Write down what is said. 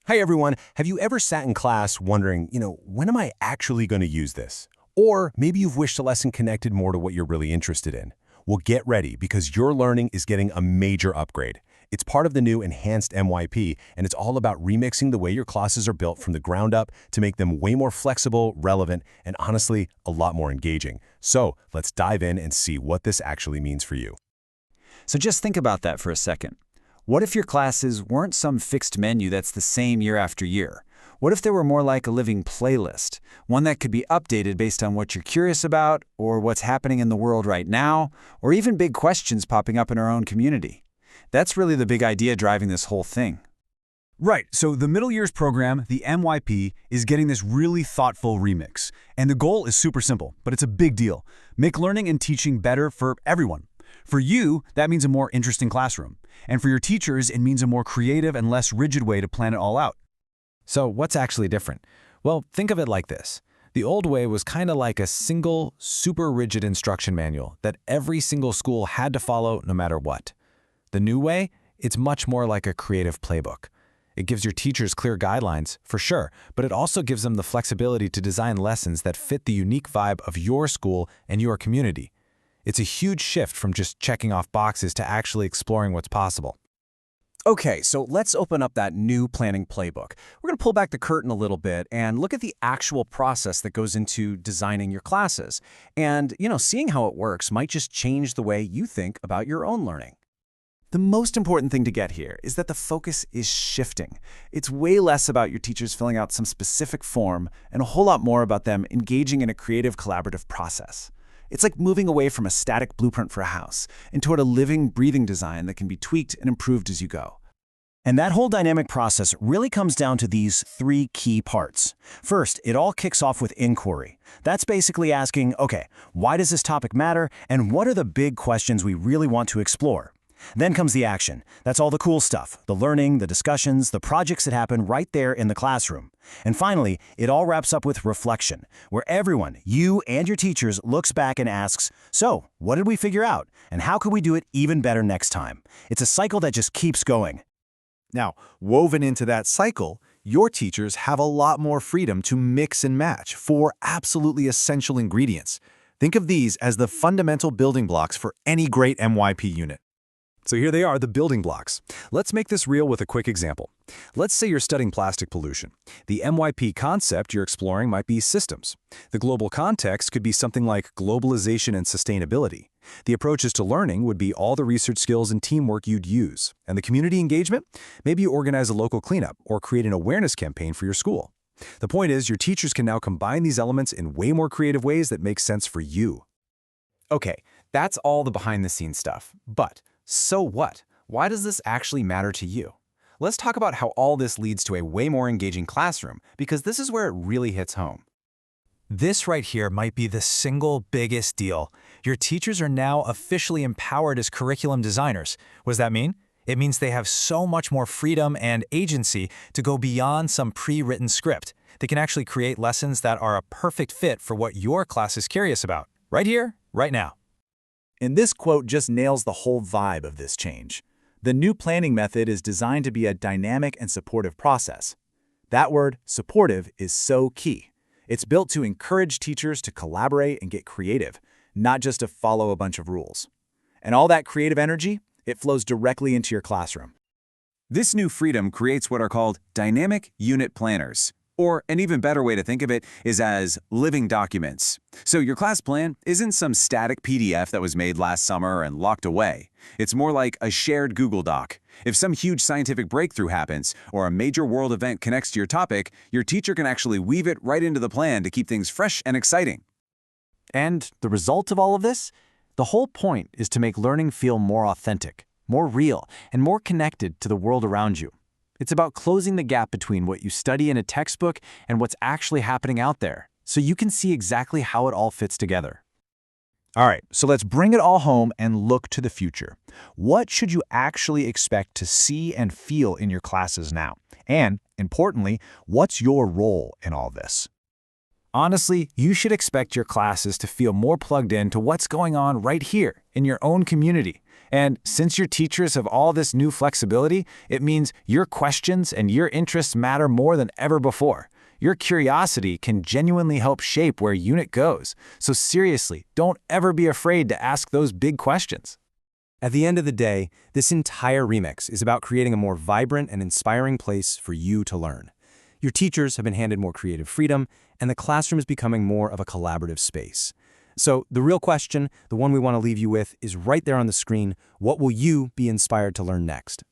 Hi everyone, have you ever sat in class wondering, when am I actually going to use this? Or maybe you've wished a lesson connected more to what you're really interested in. Well, get ready because your learning is getting a major upgrade. It's part of the new Enhanced MYP, and it's all about remixing the way your classes are built from the ground up to make them way more flexible, relevant, and honestly, a lot more engaging. So let's dive in and see what this actually means for you. So just think about that for a second. What if your classes weren't some fixed menu that's the same year after year? What if they were more like a living playlist, one that could be updated based on what you're curious about, or what's happening in the world right now, or even big questions popping up in our own community? That's really the big idea driving this whole thing. Right, so the middle years program, the MYP, is getting this really thoughtful remix. And the goal is super simple, but it's a big deal. Make learning and teaching better for everyone. For you, that means a more interesting classroom. And for your teachers, it means a more creative and less rigid way to plan it all out. So what's actually different? Well, think of it like this. The old way was kind of like a single, super rigid instruction manual that every single school had to follow no matter what. The new way, it's much more like a creative playbook. It gives your teachers clear guidelines, for sure, but it also gives them the flexibility to design lessons that fit the unique vibe of your school and your community. It's a huge shift from just checking off boxes to actually exploring what's possible. Okay, so let's open up that new planning playbook. We're going to pull back the curtain a little bit and look at the actual process that goes into designing your classes. And, seeing how it works might just change the way you think about your own learning. The most important thing to get here is that the focus is shifting. It's way less about your teachers filling out some specific form and a whole lot more about them engaging in a creative, collaborative process. It's like moving away from a static blueprint for a house and toward a living, breathing design that can be tweaked and improved as you go. And that whole dynamic process really comes down to these three key parts. First, it all kicks off with inquiry. That's basically asking, okay, why does this topic matter, and what are the big questions we really want to explore? Then comes the action. That's all the cool stuff, the learning, the discussions, the projects that happen right there in the classroom. And finally, it all wraps up with reflection, where everyone, you and your teachers, looks back and asks, so, what did we figure out? And how could we do it even better next time? It's a cycle that just keeps going. Now, woven into that cycle, your teachers have a lot more freedom to mix and match for absolutely essential ingredients. Think of these as the fundamental building blocks for any great MYP unit. So here they are, the building blocks. Let's make this real with a quick example. Let's say you're studying plastic pollution. The MYP concept you're exploring might be systems. The global context could be something like globalization and sustainability. The approaches to learning would be all the research skills and teamwork you'd use. And the community engagement? Maybe you organize a local cleanup or create an awareness campaign for your school. The point is, your teachers can now combine these elements in way more creative ways that make sense for you. Okay, that's all the behind-the-scenes stuff. But so what? Why does this actually matter to you? Let's talk about how all this leads to a way more engaging classroom, because this is where it really hits home. This right here might be the single biggest deal. Your teachers are now officially empowered as curriculum designers. What does that mean? It means they have so much more freedom and agency to go beyond some pre-written script. They can actually create lessons that are a perfect fit for what your class is curious about, right here, right now. And this quote just nails the whole vibe of this change. The new planning method is designed to be a dynamic and supportive process. That word, supportive, is so key. It's built to encourage teachers to collaborate and get creative, not just to follow a bunch of rules. And all that creative energy, it flows directly into your classroom. This new freedom creates what are called dynamic unit planners. Or an even better way to think of it is as living documents. So your class plan isn't some static PDF that was made last summer and locked away. It's more like a shared Google Doc. If some huge scientific breakthrough happens or a major world event connects to your topic, your teacher can actually weave it right into the plan to keep things fresh and exciting. And the result of all of this? The whole point is to make learning feel more authentic, more real, and more connected to the world around you. It's about closing the gap between what you study in a textbook and what's actually happening out there, so you can see exactly how it all fits together. All right, so let's bring it all home and look to the future. What should you actually expect to see and feel in your classes now? And, importantly, what's your role in all this? Honestly, you should expect your classes to feel more plugged in to what's going on right here in your own community. And since your teachers have all this new flexibility, it means your questions and your interests matter more than ever before. Your curiosity can genuinely help shape where unit goes. So seriously, don't ever be afraid to ask those big questions. At the end of the day, this entire remix is about creating a more vibrant and inspiring place for you to learn. Your teachers have been handed more creative freedom, and the classroom is becoming more of a collaborative space. So the real question, the one we want to leave you with, is right there on the screen. What will you be inspired to learn next?